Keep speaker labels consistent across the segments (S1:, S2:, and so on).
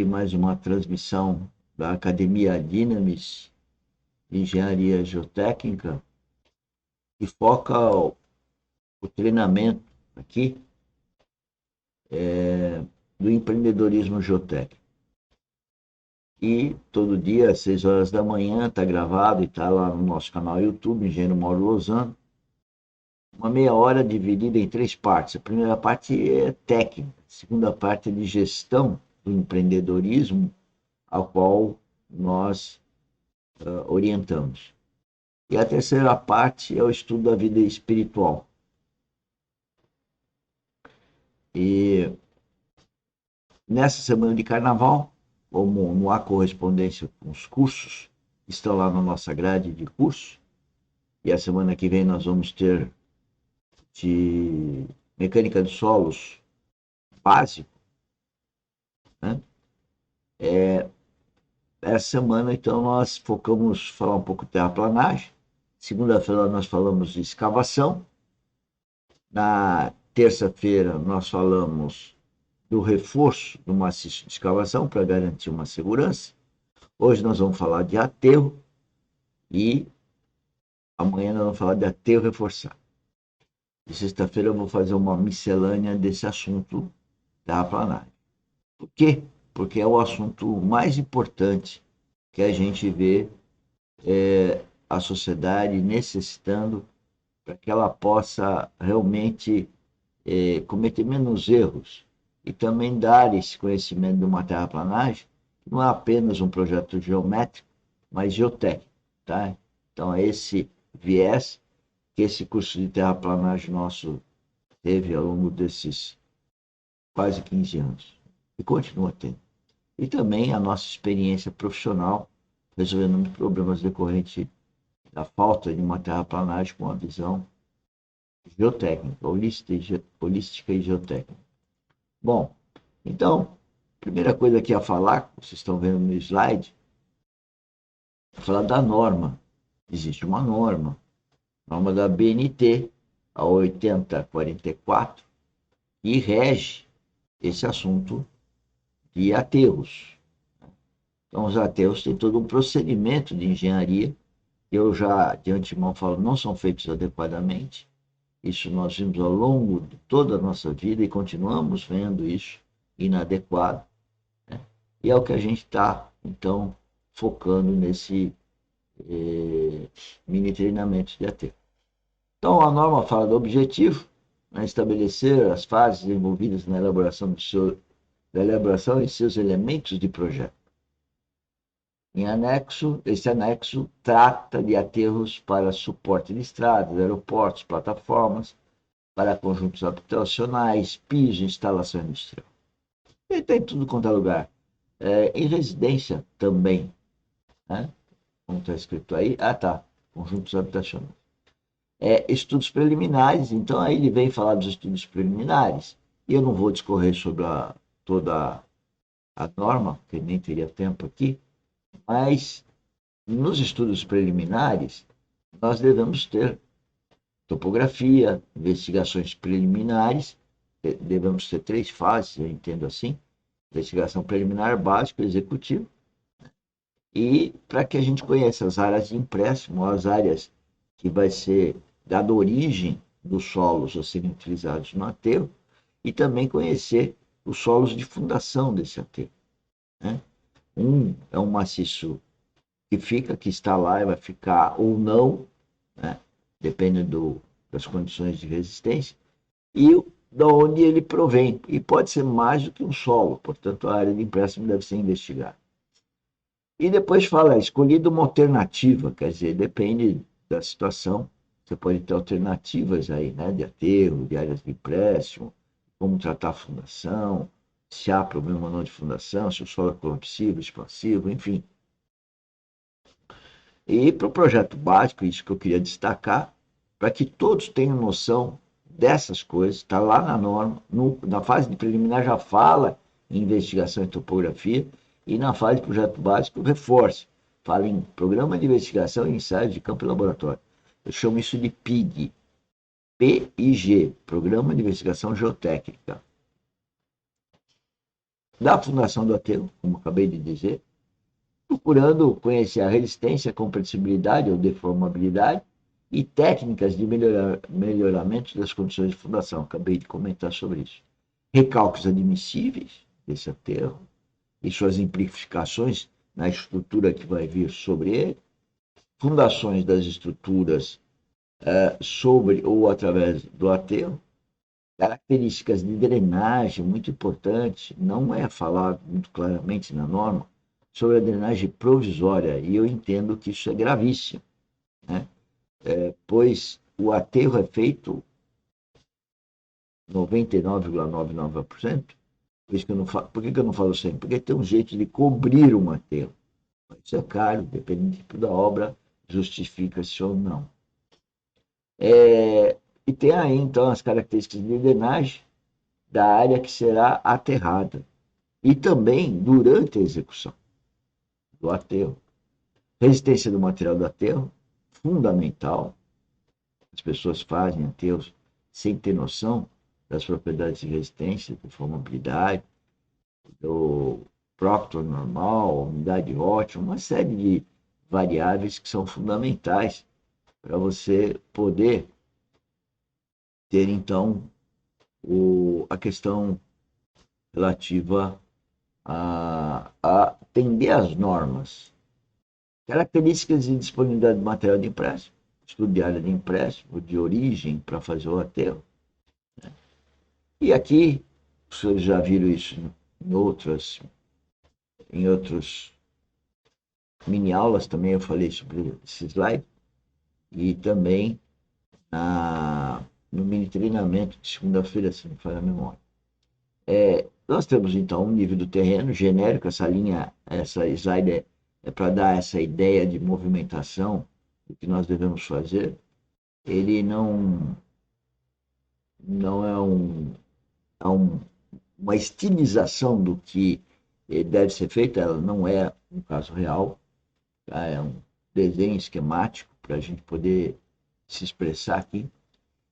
S1: e mais uma transmissão da Academia Dynamis de Engenharia Geotécnica, que foca o treinamento aqui do empreendedorismo geotécnico. E todo dia, às 6 horas da manhã, está gravado e está lá no nosso canal YouTube, Engenheiro Mauro Lozano. Uma meia hora dividida em 3 partes. A primeira parte é técnica, a segunda parte é de gestão do empreendedorismo, ao qual nós orientamos. E a terceira parte é o estudo da vida espiritual. E nessa semana de carnaval, como não há correspondência com os cursos, estão lá na nossa grade de curso, e a semana que vem nós vamos ter de mecânica de solos básico, né? Essa semana, então, nós focamos falar um pouco de terraplanagem. Segunda-feira nós falamos de escavação. Na terça-feira nós falamos do reforço do maciço de escavação para garantir uma segurança. Hoje nós vamos falar de aterro e amanhã nós vamos falar de aterro reforçado. E sexta-feira eu vou fazer uma miscelânea desse assunto da terraplanagem. Por quê? Porque é o assunto mais importante que a gente vê a sociedade necessitando para que ela possa realmente cometer menos erros e também dar esse conhecimento de uma terraplanagem, que não é apenas um projeto geométrico, mas geotécnico. Tá? Então, é esse viés que esse curso de terraplanagem nosso teve ao longo desses quase 15 anos e continua tendo. E também a nossa experiência profissional resolvendo problemas decorrentes da falta de uma terraplanagem com a visão geotécnica, holística e geotécnica. Bom, então, primeira coisa que ia falar, vocês estão vendo no slide, é falar da norma. Existe uma norma da BNT, a 8044, que rege esse assunto de aterros. Então, os aterros têm todo um procedimento de engenharia, que eu já de antemão falo, não são feitos adequadamente. Isso nós vimos ao longo de toda a nossa vida e continuamos vendo isso inadequado. Né? E é o que a gente está, então, focando nesse mini treinamento de aterro. Então, a norma fala do objetivo, né, estabelecer as fases envolvidas na elaboração, da elaboração e seus elementos de projeto. Em anexo, esse anexo trata de aterros para suporte de estradas, aeroportos, plataformas, para conjuntos habitacionais, piso, instalação industrial. Ele está em tudo quanto é lugar. Em residência também, né? Como está escrito aí. Ah, tá. Conjuntos habitacionais. Estudos preliminares, então aí ele vem falar dos estudos preliminares. E eu não vou discorrer sobre toda a norma, porque nem teria tempo aqui, mas nos estudos preliminares nós devemos ter topografia, investigações preliminares, devemos ter 3 fases, eu entendo assim: investigação preliminar, básico, executivo, e para que a gente conheça as áreas de empréstimo, as áreas que vai ser dada origem dos solos a serem utilizados no aterro, e também conhecer os solos de fundação desse aterro. Né? É um maciço que está lá e vai ficar ou não, né? Depende das condições de resistência, e da onde ele provém. E pode ser mais do que um solo, portanto, a área de empréstimo deve ser investigada. E depois fala, escolhida uma alternativa, quer dizer, depende da situação, você pode ter alternativas aí, né, de aterro, de áreas de empréstimo, como tratar a fundação, se há problema ou não de fundação, se o solo é collapsível, expansivo, enfim. E para o projeto básico, isso que eu queria destacar, para que todos tenham noção dessas coisas, está lá na norma, na fase de preliminar já fala em investigação e topografia, e na fase de projeto básico reforça, fala em programa de investigação e ensaios de campo e laboratório. Eu chamo isso de PIG, PIG, Programa de Investigação Geotécnica. da fundação do aterro, como acabei de dizer, procurando conhecer a resistência, a compressibilidade ou deformabilidade e técnicas de melhoramento das condições de fundação. Acabei de comentar sobre isso. Recálculos admissíveis desse aterro e suas implicações na estrutura que vai vir sobre ele, fundações das estruturas sobre ou através do aterro, características de drenagem muito importantes, não é falado muito claramente na norma sobre a drenagem provisória, e eu entendo que isso é gravíssimo, né? Pois o aterro é feito 99,99%, por que eu não falo sempre? Porque tem um jeito de cobrir um aterro. Isso é caro, dependendo do tipo da obra, justifica-se ou não. E tem aí, então, as características de drenagem da área que será aterrada. E também durante a execução do aterro. Resistência do material do aterro, fundamental. As pessoas fazem aterros sem ter noção das propriedades de resistência, de formabilidade, do Proctor normal, umidade ótima, uma série de variáveis que são fundamentais para você poder ter, então, a questão relativa a atender às normas. Características de disponibilidade de material de empréstimo, estudo de área de empréstimo, de origem para fazer o aterro. E aqui, os senhores já viram isso em outros mini-aulas também, eu falei sobre esse slide, e também no mini-treinamento de segunda-feira, se não me falha a memória. Nós temos, então, um nível do terreno genérico, essa slide é para dar essa ideia de movimentação do que nós devemos fazer. Ele não é uma estilização do que deve ser feito, ela não é um caso real, tá? É um desenho esquemático para a gente poder se expressar aqui.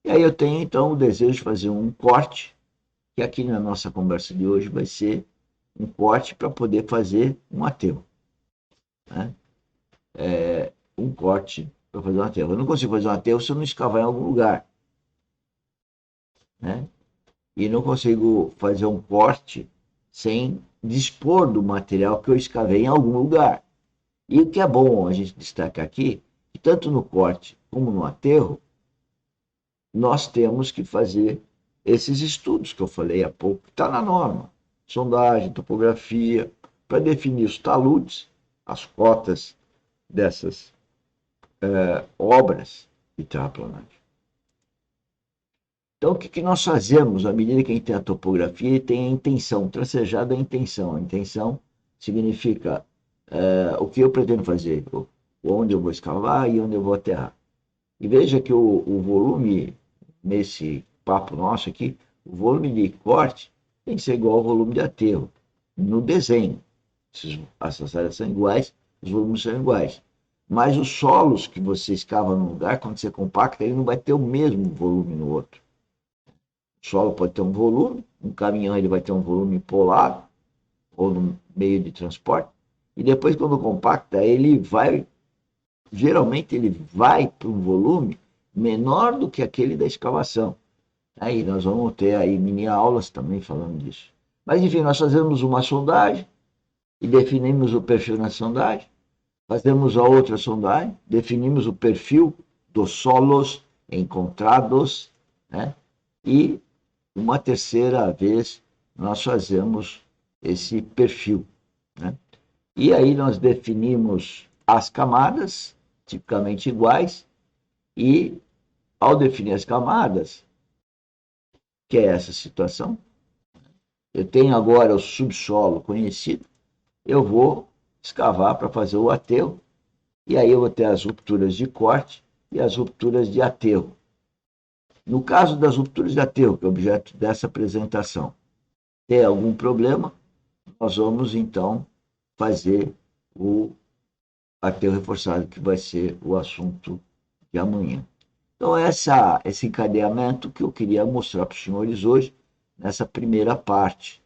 S1: E aí eu tenho, então, o desejo de fazer um corte, que aqui na nossa conversa de hoje vai ser um corte para poder fazer um aterro. Né? Um corte para fazer um aterro. Eu não consigo fazer um aterro se eu não escavar em algum lugar. Né? E não consigo fazer um corte sem dispor do material que eu escavei em algum lugar. E o que é bom a gente destacar aqui, que tanto no corte como no aterro, nós temos que fazer esses estudos que eu falei há pouco, que está na norma. Sondagem, topografia, para definir os taludes, as cotas dessas obras de terraplanagem. Então, o que nós fazemos à medida que a gente tem a topografia e tem a intenção? Tracejado é a intenção. A intenção significa o que eu pretendo fazer, onde eu vou escavar e onde eu vou aterrar. E veja que o volume, nesse papo nosso aqui, o volume de corte tem que ser igual ao volume de aterro, no desenho. Essas áreas são iguais, os volumes são iguais. Mas os solos que você escava num lugar, quando você compacta, ele não vai ter o mesmo volume no outro. O solo pode ter um volume, um caminhão ele vai ter um volume polado, ou no meio de transporte, e depois quando compacta, geralmente ele vai para um volume menor do que aquele da escavação. Aí nós vamos ter aí mini aulas também falando disso. Mas enfim, nós fazemos uma sondagem e definimos o perfil na sondagem, fazemos a outra sondagem, definimos o perfil dos solos encontrados, né? E uma terceira vez nós fazemos esse perfil, né? E aí nós definimos as camadas, tipicamente iguais, e ao definir as camadas, que é essa situação, eu tenho agora o subsolo conhecido, eu vou escavar para fazer o aterro, e aí eu vou ter as rupturas de corte e as rupturas de aterro. No caso das rupturas de aterro, que é o objeto dessa apresentação, tem algum problema, nós vamos então fazer o aterro reforçado, que vai ser o assunto de amanhã. Então, esse encadeamento que eu queria mostrar para os senhores hoje, nessa primeira parte